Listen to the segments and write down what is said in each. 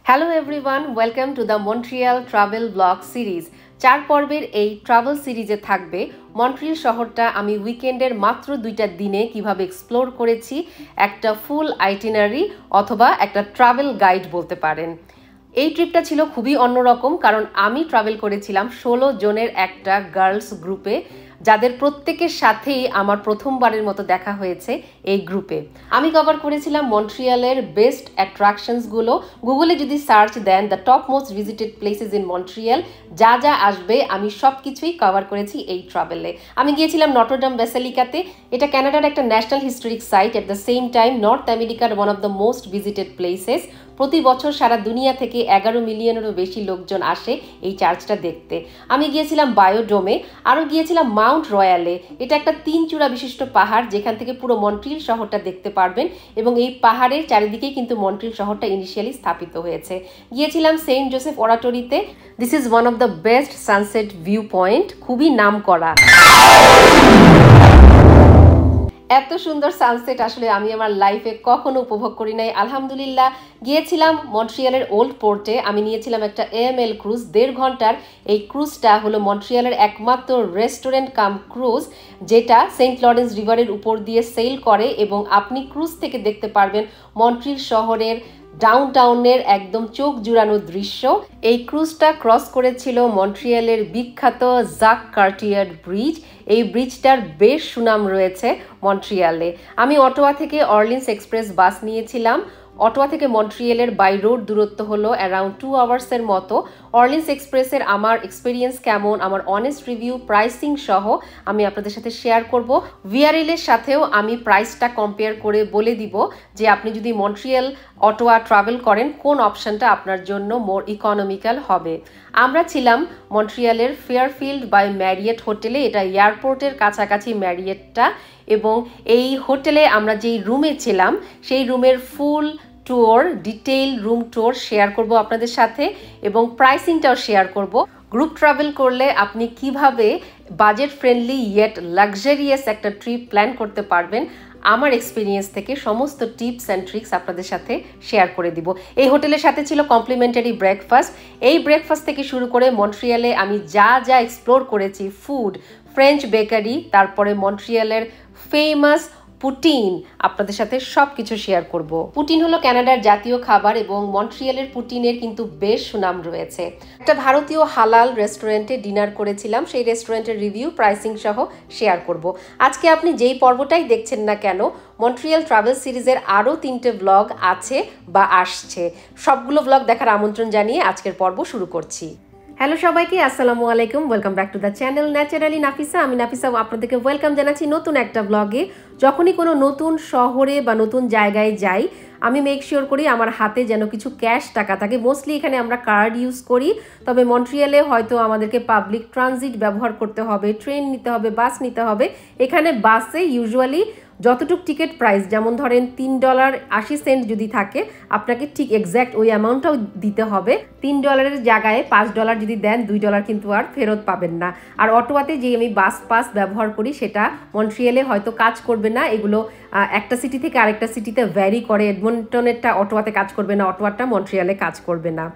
Hello everyone, welcome to the Montreal travel blog series. 4 পর্বের এই travel সিরিজে থাকবে মন্ট্রিয়াল শহরটা আমি উইকেন্ডের মাত্র 2টা দিনে কিভাবে এক্সপ্লোর করেছি, একটা ফুল আইটিনারি অথবা একটা ট্রাভেল গাইড বলতে পারেন। এই ট্রিপটা ছিল খুবই অন্যরকম, কারণ আমি ট্রাভেল করেছিলাম 16 জনের একটা গার্লস গ্রুপে, যাদের প্রত্যেকের সাথেই আমার প্রথমবারের মতো দেখা হয়েছে এই গ্রুপে। আমি কভার করেছিলাম মন্ট্রিয়ালের বেস্ট অ্যাট্রাকশনসগুলো। গুগলে যদি সার্চ দেন the top most visited places in Montreal, যা যা আসবে আমি সব কিছুই কভার করেছি এই ট্রাভেলে। আমি গিয়েছিলাম নটরডাম ব্যাসিলিকাতে। এটা কানাডার একটা national historic site, at the same time north আমেরিকার one of the most visited places. প্রতি বছর সারা দুনিয়া থেকে 11 মিলিয়নেরও বেশি লোকজন আসে এই চার্চটা দেখতে। আমি গিয়েছিলাম বায়োডোমে, আরও গিয়েছিলাম মাউন্ট রয়্যালে। এটা একটা 3 চূড়া বিশিষ্ট পাহাড়, যেখান থেকে পুরো মন্ট্রিয়াল শহরটা দেখতে পারবেন, এবং এই পাহাড়ের চারিদিকেই কিন্তু মন্ট্রিয়াল শহরটা ইনিশিয়ালি স্থাপিত হয়েছে। গিয়েছিলাম সেন্ট জোসেফ অরাটোরিতে। This is one of the best sunset view point, খুবই নাম করা। এত সুন্দর সানসেট আসলে আমি আমার লাইফে কখনো উপভোগ করি নাই, আলহামদুলিল্লাহ। গিয়েছিলাম মন্ট্রিয়ালের ওল্ড পোর্টে। আমি নিয়েছিলাম একটা AML ক্রুজ, 1.5 ঘন্টার। এই ক্রুজটা হলো মন্ট্রিয়ালের একমাত্র রেস্টুরেন্ট কাম ক্রুজ, যেটা সেন্ট লরেন্স রিভারের উপর দিয়ে সেল করে, এবং আপনি ক্রুজ থেকে দেখতে পারবেন মন্ট্রিয়াল শহরের ডাউনটাউনের একদম চোখ জুড়ানো দৃশ্য। এই ক্রুজটা ক্রস করেছিল মন্ট্রিয়ালের বিখ্যাত জাক কার্টিয়ার ব্রিজ। এই ব্রিজটার বেশ সুনাম রয়েছে মন্ট্রিয়ালে। আমি অটোয়া থেকে অরলিন্স এক্সপ্রেস বাস নিয়েছিলাম। অটোয়া থেকে মন্ট্রিয়ালের বাই রোড দূরত্ব হলো অ্যারাউন্ড 2 আওয়ার্সের মতো। অরলিন্স এক্সপ্রেসের আমার এক্সপিরিয়েন্স কেমন, আমার অনেস্ট রিভিউ, প্রাইসিং সহ আমি আপনাদের সাথে শেয়ার করব। VRL এর সাথেও আমি প্রাইসটা কম্পেয়ার করে বলে দিব যে আপনি যদি মন্ট্রিয়াল অটোয়া ট্রাভেল করেন কোন অপশনটা আপনার জন্য মোর ইকোনমিক্যাল হবে। আমরা ছিলাম মন্ট্রিয়ালের ফেয়ারফিল্ড বাই ম্যারিয়েট হোটেলে। এটা এয়ারপোর্টের কাছাকাছি ম্যারিয়েটটা, এবং এই হোটেলে আমরা যেই রুমে ছিলাম সেই রুমের full tour, detail room tour share করব আপনাদের সাথে, এবং প্রাইসিংটাও শেয়ার করব। গ্রুপ ট্রাভেল করলে আপনি কিভাবে বাজেট ফ্রেন্ডলি ইয়েট লাক্সারিয়াস একটা ট্রিপ প্ল্যান করতে পারবেন, আমার এক্সপিরিয়েন্স থেকে সমস্ত টিপস অ্যান্ড ট্রিক্স আপনাদের সাথে শেয়ার করে দিব। এই হোটেলের সাথে ছিল কমপ্লিমেন্টারি ব্রেকফাস্ট। এই ব্রেকফাস্ট থেকে শুরু করে মন্ট্রিয়ালে আমি যা যা এক্সপ্লোর করেছি, ফুড, ফ্রেঞ্চ বেকারি, তারপরে মন্ট্রিয়ালের ফেমাস পুটিন, আপনাদের সাথে সব কিছু শেয়ার করব। পুটিন হলো কানাডার জাতীয় খাবার, এবং মন্ট্রিয়ালের পুটিনের কিন্তু বেশ সুনাম রয়েছে। একটা ভারতীয় হালাল রেস্টুরেন্টে ডিনার করেছিলাম, সেই রেস্টুরেন্টের রিভিউ, প্রাইসিং সহ শেয়ার করব। আজকে আপনি যেই পর্বটাই দেখছেন না কেন, মন্ট্রিয়াল ট্রাভেল সিরিজের আরও 3টে ব্লগ আছে বা আসছে। সবগুলো ব্লগ দেখার আমন্ত্রণ জানিয়ে আজকের পর্ব শুরু করছি। হ্যালো সবাইকে, আসসালামু আলাইকুম, welcome back to the channel naturally Nafisa. আমি নাফিসা আপনাদেরকে ওয়েলকাম জানাচ্ছি নতুন একটা ব্লগে। যখনই কোনো নতুন শহরে বা নতুন জায়গায় যাই, আমি মেক শিওর করি আমার হাতে যেন কিছু ক্যাশ টাকা থাকে। মোস্টলি এখানে আমরা কার্ড ইউজ করি, তবে মন্ট্রিয়ালে হয়তো আমাদেরকে পাবলিক ট্রানজিট ব্যবহার করতে হবে, ট্রেন নিতে হবে, বাস নিতে হবে। এখানে বাসে ইউজুয়ালি যতটুক টিকিট প্রাইস, যেমন ধরেন $3.80 যদি থাকে, আপনাকে ঠিক এক্স্যাক্ট ওই অ্যামাউন্টটাও দিতে হবে। $3 জায়গায় $5 যদি দেন, $2 কিন্তু আর ফেরত পাবেন না। আর অটোয়াতে যে আমি বাস পাস ব্যবহার করি, সেটা মন্ট্রিয়ালে হয়তো কাজ করবে না। এগুলো একটা সিটি থেকে আরেকটা সিটিতে ভ্যারি করে। এডমন্টনেরটা অটোয়াতে কাজ করবে না, অটোয়াটা মন্ট্রিয়ালে কাজ করবে না।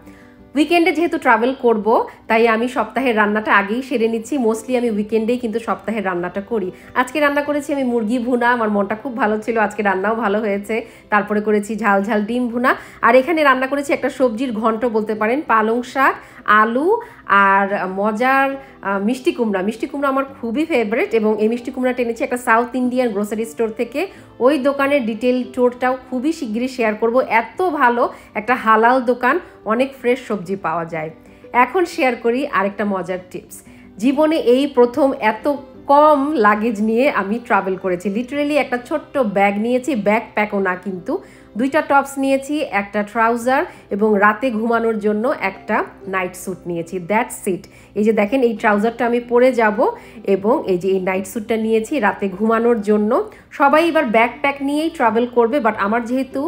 উইকেন্ডে যেহেতু ট্রাভেল করব, তাই আমি সপ্তাহের রান্নাটা আগেই সেরে নিচ্ছি। মোস্টলি আমি উইকেন্ডেই কিন্তু সপ্তাহের রান্নাটা করি। আজকে রান্না করেছি আমি মুরগি ভুনা, আমার মনটা খুব ভালো ছিল, আজকে রান্নাও ভালো হয়েছে। তারপরে করেছি ঝাল ঝাল ডিম ভুনা, আর এখানে রান্না করেছি একটা সবজির ঘন্ট বলতে পারেন, পালং শাক, আলু আর মজার মিষ্টি কুমড়া। মিষ্টি কুমড়া আমার খুবই ফেভারিট, এবং এই মিষ্টি কুমড়াটা এনেছি একটা সাউথ ইন্ডিয়ান গ্রোসারি স্টোর থেকে। ওই দোকানের ডিটেল ট্যুরটাও খুবই শিগগিরই শেয়ার করব। এত ভালো একটা হালাল দোকান, অনেক ফ্রেশ সবজি পাওয়া যায়। এখন শেয়ার করি আরেকটা মজার টিপস। জীবনে এই প্রথম এত কম লাগেজ নিয়ে আমি ট্রাভেল করেছি। লিটারেলি একটা ছোট্ট ব্যাগ নিয়েছি, ব্যাগ প্যাকও না কিন্তু। 2টা টপস নিয়েছি, একটা ট্রাউজার, এবং রাতে ঘুমানোর জন্য একটা নাইট স্যুট নিয়েছি। That's it. এই যে দেখেন, এই ট্রাউজারটা আমি পরে যাব, এবং এই যে এই নাইট স্যুটটা নিয়েছি রাতে ঘুমানোর জন্য। সবাই এবার ব্যাকপ্যাক নিয়েই ট্রাভেল করবে, বাট আমার যেহেতু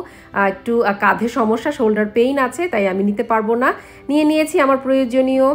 একটু কাঁধে সমস্যা, শোল্ডার পেইন আছে, তাই আমি নিতে পারবো না। নিয়েছি আমার প্রয়োজনীয়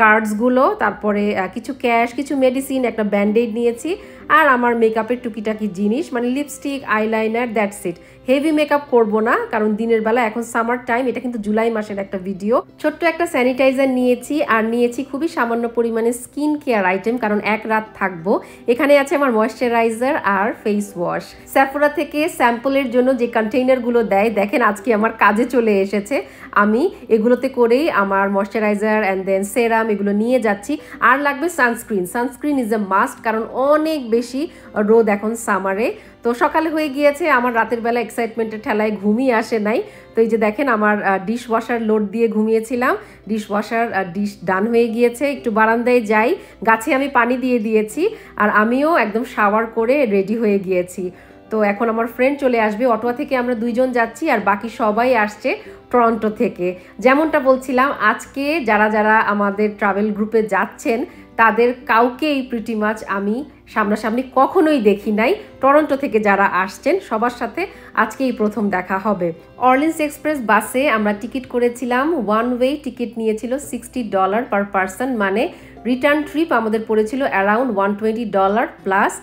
কার্ডসগুলো, তারপরে কিছু ক্যাশ, কিছু মেডিসিন, একটা ব্যান্ডেড নিয়েছি, আর আমার মেকআপের টুকিটাকি জিনিস, মানে lipstick, eyeliner, that's it. Heavy makeup করব না, কারণ দিনের বেলা এখন সামার টাইম, এটা কিন্তু জুলাই মাসের একটা ভিডিও। ছোট্ট একটা স্যানিটাইজার নিয়েছি, আর নিয়েছি খুবই সামান্য পরিমাণে স্কিন কেয়ার আইটেম, কারণ এক রাত থাকবো। এখানে আছে আমার ময়েশ্চারাইজার আর ফেস ওয়াশ। সেফোরা থেকে স্যাম্পলের জন্য যে কন্টেইনারগুলো দেয়, দেখেন আজকে আমার কাজে চলে এসেছে। আমি এগুলোতে করেই আমার ময়েশ্চারাইজার অ্যান্ড দেন সেরাম এগুলো নিয়ে যাচ্ছি। আর লাগবে sunscreen. Sunscreen is a must, কারণ অনেক বেশি রোদ এখন সামারে। তো সকালে হয়ে গিয়েছে, আমার রাতের বেলা এক্সাইটমেন্টের ঠেলায় ঘুমিয়ে আসে নাই। তো এই যে দেখেন আমার ডিশ ওয়াশার লোড দিয়ে ঘুমিয়েছিলাম, ডিশ ওয়াশার ডিশ ডান হয়ে গিয়েছে। একটু বারান্দায় যাই, গাছে আমি পানি দিয়ে দিয়েছি, আর আমিও একদম শাওয়ার করে রেডি হয়ে গিয়েছি। তো এখন আমার ফ্রেন্ড চলে আসবে, অটোয়া থেকে আমরা 2 জন যাচ্ছি, আর বাকি সবাই আসছে টরন্টো থেকে। যেমনটা বলছিলাম, আজকে যারা যারা আমাদের ট্রাভেল গ্রুপে যাচ্ছেন তাদের কাউকেই প্রিটি মাচ আমি সামনাসামনি কখনোই দেখি নাই। টরন্টো থেকে যারা আসছেন সবার সাথে আজকেই প্রথম দেখা হবে। অরলিন্স এক্সপ্রেস বাসে আমরা টিকিট করেছিলাম, ওয়ান ওয়ে টিকিট নিয়েছিল $60 পার পারসন, মানে রিটার্ন ট্রিপ আমাদের পড়েছিল অ্যারাউন্ড $120 প্লাস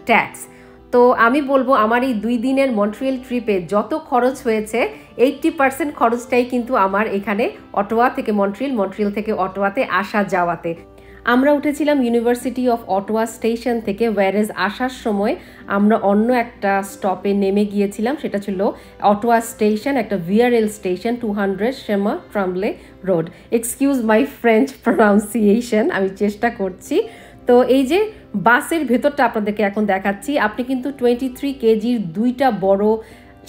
ট্যাক্স। তো আমি বলবো আমার এই 2 দিনের মন্ট্রিয়াল ট্রিপে যত খরচ হয়েছে 80% খরচটাই কিন্তু আমার এখানে অটোয়া থেকে মন্ট্রিয়াল, মন্ট্রিয়াল থেকে অটোয়াতে আসা যাওয়াতে। আমরা উঠেছিলাম ইউনিভার্সিটি অফ অটোয়া স্টেশন থেকে, ওয়ারেজ আসার সময় আমরা অন্য একটা স্টপে নেমে গিয়েছিলাম, সেটা ছিল অটোয়া স্টেশন, একটা VRL স্টেশন, 200 শেমা Tremblay road. Excuse my French pronunciation, আমি চেষ্টা করছি। তো এই যে বাসের ভেতরটা আপনাদেরকে এখন দেখাচ্ছি। আপনি কিন্তু 23 কেজির 2টা বড়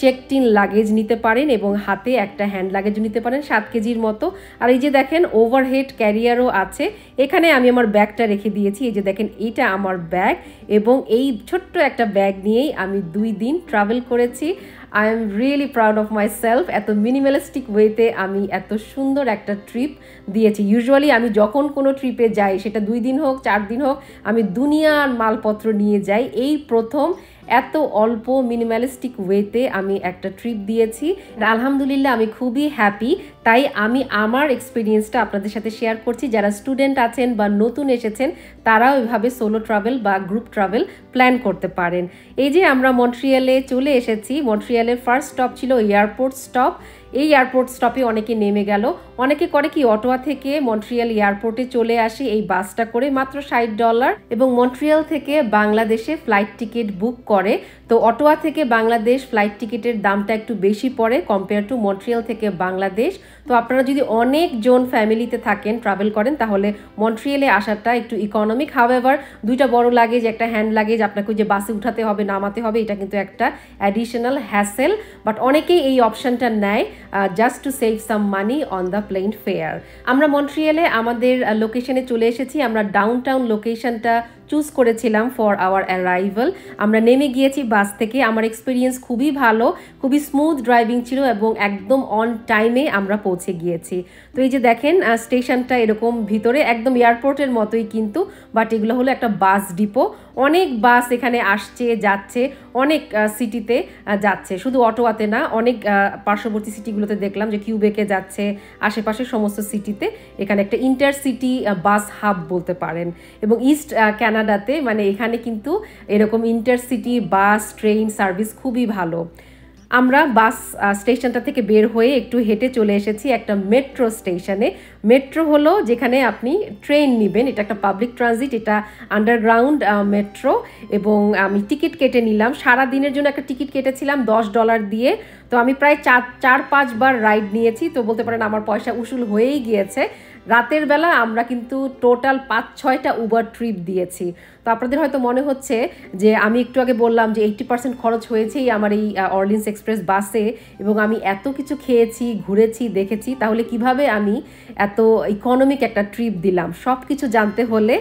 চেকড ইন লাগেজ নিতে পারেন, এবং হাতে একটা হ্যান্ড লাগেজ নিতে পারেন 7 কেজির মতো। আর এই যে দেখেন ওভারহেড ক্যারিয়ারও আছে। এখানে আমি আমার ব্যাগটা রেখে দিয়েছি, এই যে দেখেন এইটা আমার ব্যাগ, এবং এই ছোট্ট একটা ব্যাগ নিয়েই আমি 2 দিন ট্রাভেল করেছি। I am really proud of my self. এত মিনিমালিস্টিক ওয়েতে আমি এত সুন্দর একটা ট্রিপ দিয়েছি। ইউজুয়ালি আমি যখন কোনো ট্রিপে যাই, সেটা 2 দিন হোক 4 দিন হোক, আমি দুনিয়ার মালপত্র নিয়ে যাই। এই প্রথম এত অল্প মিনিমালিস্টিক ওয়েতে আমি একটা ট্রিপ দিয়েছি। আলহামদুলিল্লাহ আমি খুবই হ্যাপি। তাই আমি আমার এক্সপিরিয়েন্সটা আপনাদের সাথে শেয়ার করছি। যারা স্টুডেন্ট আছেন বা নতুন এসেছেন, তারাও এভাবে সোলো ট্রাভেল বা গ্রুপ ট্রাভেল প্ল্যান করতে পারেন। এই যে আমরা মন্ট্রিয়ালে চলে এসেছি। মন্ট্রিয়ালের ফার্স্ট স্টপ ছিল এয়ারপোর্ট স্টপ। এই এয়ারপোর্ট স্টপে অনেকে নেমে গেল। অনেকে করে কি, অটোয়া থেকে মন্ট্রিয়াল এয়ারপোর্টে চলে আসে এই বাসটা করে, মাত্র $60, এবং মন্ট্রিয়াল থেকে বাংলাদেশে ফ্লাইট টিকিট বুক করে। তো অটোয়া থেকে বাংলাদেশ ফ্লাইট টিকিটের দামটা একটু বেশি পড়ে কম্পেয়ার টু মন্ট্রিয়াল থেকে বাংলাদেশ। তো আপনারা যদি অনেকজন ফ্যামিলিতে থাকেন, ট্রাভেল করেন, তাহলে মন্ট্রিয়ালে আসাটা একটু ইকোনমিক। হাউএভার 2টা বড় লাগেজ, একটা হ্যান্ড লাগেজ, আপনাকে যে বাসে উঠাতে হবে নামাতে হবে, এটা কিন্তু একটা অ্যাডিশনাল হ্যাসেল। বাট অনেকেই এই অপশনটা নেয় just to save some money on the plane fare. আমরা মন্ট্রিয়ালে আমাদের লোকেশনে চলে এসেছি। আমরা ডাউনটাউন লোকেশনটা চুজ করেছিলাম ফর আওয়ার অ্যারাইভাল। আমরা নেমে গিয়েছি বাস থেকে। আমার এক্সপিরিয়েন্স খুবই ভালো, খুবই স্মুথ ড্রাইভিং ছিল, এবং একদম অন টাইমে আমরা পৌঁছে গিয়েছি। তো এই যে দেখেন স্টেশনটা এরকম ভিতরে একদম এয়ারপোর্টের মতোই কিন্তু, বাট এগুলো হলো একটা বাস ডিপো। অনেক বাস এখানে আসছে যাচ্ছে, অনেক সিটিতে যাচ্ছে, শুধু অটোয়াতে না, অনেক পার্শ্ববর্তী সিটিগুলোতে দেখলাম যে কিউবেকে যাচ্ছে, আশেপাশের সমস্ত সিটিতে। এখানে একটা ইন্টারসিটি বাস হাব বলতে পারেন। এবং ইস্ট কানাডাতে, মানে এখানে কিন্তু এরকম ইন্টারসিটি বাস ট্রেন সার্ভিস খুবই ভালো। আমরা বাস স্টেশনটা থেকে বের হয়ে একটু হেঁটে চলে এসেছি একটা মেট্রো স্টেশনে। মেট্রো হলো যেখানে আপনি ট্রেন নেবেন, এটা একটা পাবলিক ট্রানজিট, এটা আন্ডারগ্রাউন্ড মেট্রো। এবং আমি টিকিট কেটে নিলাম, সারা দিনের জন্য একটা টিকিট কেটেছিলাম $10 দিয়ে। তো আমি প্রায় 4-5 বার রাইড নিয়েছি। তো বলতে পারেন আমার পয়সা উসুল হয়েই গিয়েছে। রাতের বেলা আমরা কিন্তু টোটাল 5-6টা উবার ট্রিপ দিয়েছি। তো আপনাদের হয়তো মনে হচ্ছে যে আমি একটু আগে বললাম যে 80% খরচ হয়েছেই আমার এই অরলিন্স এক্সপ্রেস বাসে, এবং আমি এত কিছু খেয়েছি, ঘুরেছি, দেখেছি, তাহলে কিভাবে আমি এত ইকোনমিক একটা ট্রিপ দিলাম? সব কিছু জানতে হলে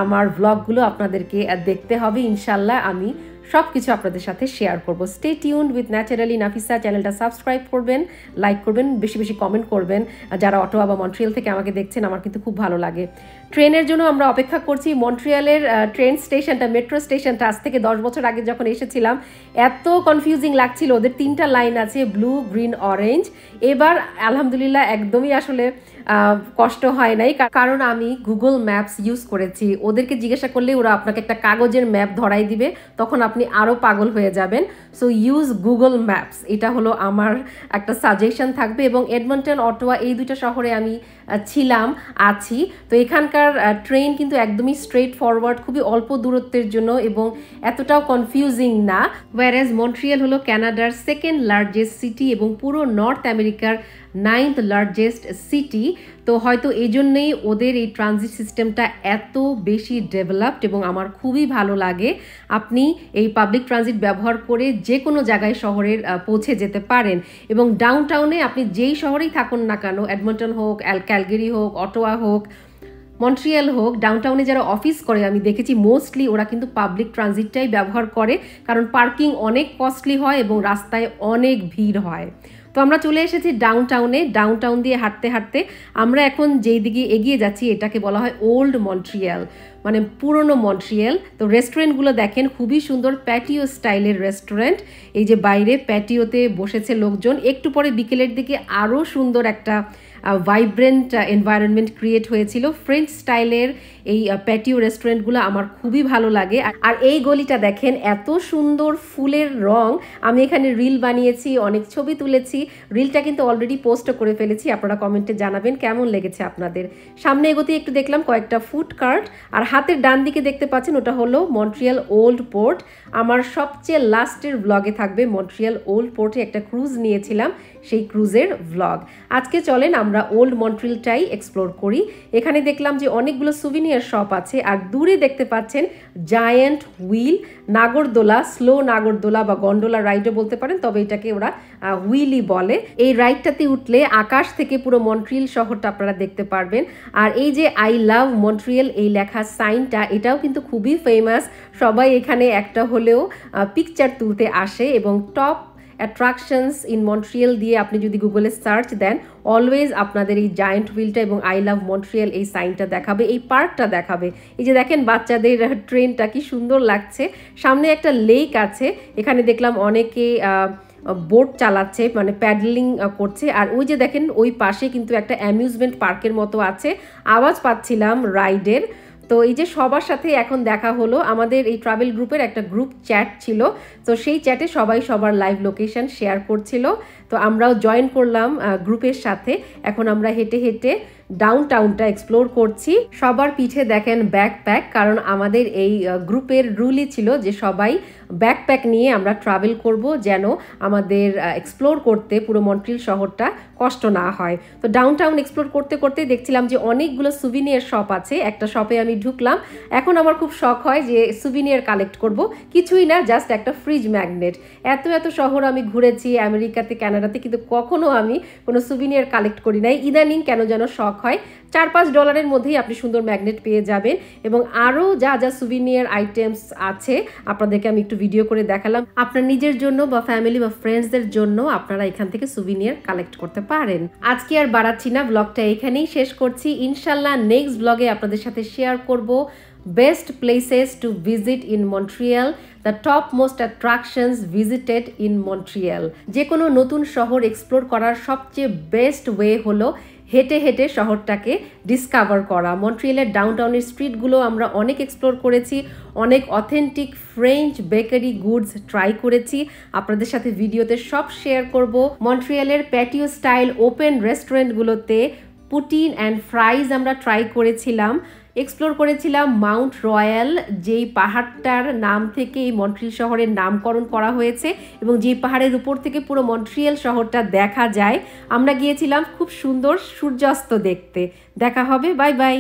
আমার ব্লগগুলো আপনাদেরকে দেখতে হবে। ইনশাল্লাহ আমি সব কিছু আপনাদের সাথে শেয়ার করব। Stay tuned with naturally Nafisa. চ্যানেলটা সাবস্ক্রাইব করবেন, লাইক করবেন, বেশি বেশি কমেন্ট করবেন। যারা অটোয়া বা মন্ট্রিয়াল থেকে আমাকে দেখছেন, আমার কিন্তু খুব ভালো লাগে। ট্রেনের জন্য আমরা অপেক্ষা করছি। মন্ট্রিয়ালের ট্রেন স্টেশনটা, মেট্রো স্টেশনটা আজ থেকে 10 বছর আগে যখন এসেছিলাম এত কনফিউজিং লাগছিল। ওদের 3টা লাইন আছে, ব্লু, গ্রিন, অরেঞ্জ। এবার আলহামদুলিল্লাহ একদমই আসলে কষ্ট হয় নাই, কারণ আমি গুগল ম্যাপস ইউজ করেছি। ওদেরকে জিজ্ঞাসা করলে ওরা আপনাকে একটা কাগজের ম্যাপ ধরাই দিবে, তখন আপনি আরও পাগল হয়ে যাবেন। সো ইউজ গুগল ম্যাপস, এটা হলো আমার একটা সাজেশন থাকবে। এবং এডমন্টন, অটোয়া এই দুইটা শহরে আমি আছি। তো এখানকার ট্রেন কিন্তু একদমই স্ট্রেট ফরওয়ার্ড, খুবই অল্প দূরত্বের জন্য এবং এতটাও কনফিউজিং না। ওয়ারেজ মন্ট্রিয়াল হলো ক্যানাডার সেকেন্ড লার্জেস্ট সিটি এবং পুরো নর্থ আমেরিকার 9th লার্জেস্ট সিটি। তো হয়তো এই জন্যেই ওদের এই ট্রানজিট সিস্টেমটা এত বেশি ডেভেলপড এবং আমার খুবই ভালো লাগে। আপনি এই পাবলিক ট্রানজিট ব্যবহার করে যে কোনো জায়গায় শহরের পৌঁছে যেতে পারেন। এবং ডাউনটাউনে আপনি যেই শহরেই থাকুন না কেন, এডমন্টন হোক, ক্যালগেরি হোক, অটোয়া হোক, মন্ট্রিয়াল হোক, ডাউনটাউনে যারা অফিস করে আমি দেখেছি মোস্টলি ওরা কিন্তু পাবলিক ট্রানজিটটাই ব্যবহার করে, কারণ পার্কিং অনেক কস্টলি হয় এবং রাস্তায় অনেক ভিড় হয়। তো আমরা চলে এসেছি ডাউনটাউনে। ডাউনটাউন দিয়ে হাঁটতে হাঁটতে আমরা এখন যেই দিকে এগিয়ে যাচ্ছি এটাকে বলা হয় ওল্ড মন্ট্রিয়াল, মানে পুরনো মন্ট্রিয়াল। তো রেস্টুরেন্টগুলো দেখেন, খুবই সুন্দর প্যাটিও স্টাইলের রেস্টুরেন্ট। এই যে বাইরে প্যাটিওতে বসেছে লোকজন। একটু পরে বিকেলের দিকে আরও সুন্দর একটা ভাইব্রেন্ট এনভায়রনমেন্ট ক্রিয়েট হয়েছিল। ফ্রেঞ্চ স্টাইলের এই প্যাটিও রেস্টুরেন্টগুলো আমার খুবই ভালো লাগে। আর এই গলিটা দেখেন, এত সুন্দর ফুলের রং। আমি এখানে রিল বানিয়েছি, অনেক ছবি তুলেছি। রিলটা কিন্তু অলরেডি পোস্টও করে ফেলেছি, আপনারা কমেন্টে জানাবেন কেমন লেগেছে আপনাদের। সামনে এগোতে একটু দেখলাম কয়েকটা ফুড কার্ট, আর হাতের ডান দিকে দেখতে পাচ্ছেন ওটা হলো মন্ট্রিয়াল ওল্ড পোর্ট। আমার সবচেয়ে লাস্টের ব্লগে থাকবে মন্ট্রিয়াল ওল্ড পোর্টে একটা ক্রুজ নিয়েছিলাম, সেই ক্রুজের ব্লগ। আজকে চলেন আমরা ওল্ড মন্ট্রিয়ালটাই এক্সপ্লোর করি। এখানে দেখলাম যে অনেকগুলো সুভিনিয়ার শপ আছে, আর দূরে দেখতে পাচ্ছেন জায়ান্ট হুইল, নাগরদোলা, স্লো নাগরদোলা বা গন্ডোলা রাইডও বলতে পারেন, তবে এটাকে ওরা হুইলই বলে। এই রাইডটাতে উঠলে আকাশ থেকে পুরো মন্ট্রিয়াল শহরটা আপনারা দেখতে পারবেন। আর এই যে আই লাভ মন্ট্রিয়াল এই লেখা সাইনটা, এটাও কিন্তু খুবই ফেমাস। সবাই এখানে একটা হলেও পিকচার তুলতে আসে। এবং টপ অ্যাট্রাকশনস ইন মন্ট্রিয়াল দিয়ে আপনি যদি গুগলে সার্চ দেন, অলওয়েজ আপনাদের এই জায়ান্ট হুইলটা এবং আই লাভ মন্ট্রিয়াল এই সাইনটা দেখাবে, এই পার্কটা দেখাবে। এই যে দেখেন বাচ্চাদের ট্রেনটা কি সুন্দর লাগছে। সামনে একটা লেক আছে, এখানে দেখলাম অনেকে বোট চালাচ্ছে, মানে প্যাডলিং করছে। আর ওই যে দেখেন ওই পাশে কিন্তু একটা অ্যামিউজমেন্ট পার্কের মতো আছে, আওয়াজ পাচ্ছিলাম রাইডের। তো এই যে সবার সাথে এখন দেখা হলো, আমাদের এই ট্রাভেল গ্রুপের একটা গ্রুপ চ্যাট ছিল, তো সেই চ্যাটে সবাই সবার লাইভ লোকেশন শেয়ার করছিল। তো আমরাও জয়েন করলাম গ্রুপের সাথে। এখন আমরা হেঁটে হেঁটে ডাউনটাউনটা এক্সপ্লোর করছি। সবার পিঠে দেখেন ব্যাকপ্যাক, কারণ আমাদের এই গ্রুপের রুলই ছিল যে সবাই ব্যাকপ্যাক নিয়ে আমরা ট্রাভেল করব, যেন আমাদের এক্সপ্লোর করতে পুরো মন্ট্রিয়াল শহরটা কষ্ট না হয়। তো ডাউনটাউন এক্সপ্লোর করতে করতে দেখছিলাম যে অনেকগুলো সুভিনিয়ার শপ আছে। একটা শপে আমি ঢুকলাম, এখন আমার খুব শখ হয় যে সুভিনিয়ার কালেক্ট করব। কিছুই না, জাস্ট একটা ফ্রিজ ম্যাগনেট। এত এত শহর আমি ঘুরেছি আমেরিকাতে, কানাডাতে, কিন্তু কখনো আমি কোনো সুভিনিয়ার কালেক্ট করি নাই। ইদানিং কেন যেন শখ হয়। $4-5 মধ্যেই আপনি সুন্দর ম্যাগনেট পেয়ে যাবেন। এবং আরও যা যা সুভিনিয়ার আইটেমস আছে আপনাদেরকে আমি একটু ভিডিও করে দেখালাম। আপনার নিজের জন্য বা ফ্যামিলি বা ফ্রেন্ডসদের জন্য আপনারা এখান থেকে সুভিনিয়ার কালেক্ট করতে পারেন। আজকে আর বাড়াচ্ছি না, ব্লগটা এখানেই শেষ করছি। ইনশাল্লাহ নেক্সট ব্লগে আপনাদের সাথে শেয়ার করব best places to visit in Montreal, the top most attractions visited in Montreal. যে কোনো নতুন শহর এক্সপ্লোর করার সবচেয়ে বেস্ট ওয়ে হলো হেঁটে হেঁটে শহরটাকে ডিসকভার করা। মন্ট্রিয়ালের ডাউনটাউনের স্ট্রিটগুলো আমরা অনেক এক্সপ্লোর করেছি, অনেক authentic French bakery goods try করেছি, আপনাদের সাথে ভিডিওতে সব শেয়ার করব। মন্ট্রিয়ালের প্যাটিও স্টাইল ওপেন রেস্টুরেন্টগুলোতে পুটিন অ্যান্ড ফ্রাইজ আমরা ট্রাই করেছিলাম। এক্সপ্লোর করেছিলাম মাউন্ট রয়্যাল, যেই পাহাড়টার নাম থেকে এই মন্ট্রিয়াল শহরের নামকরণ করা হয়েছে এবং যেই পাহাড়ের উপর থেকে পুরো মন্ট্রিয়াল শহরটা দেখা যায়। আমরা গিয়েছিলাম খুব সুন্দর সূর্যাস্ত দেখতে। দেখা হবে, বাই বাই।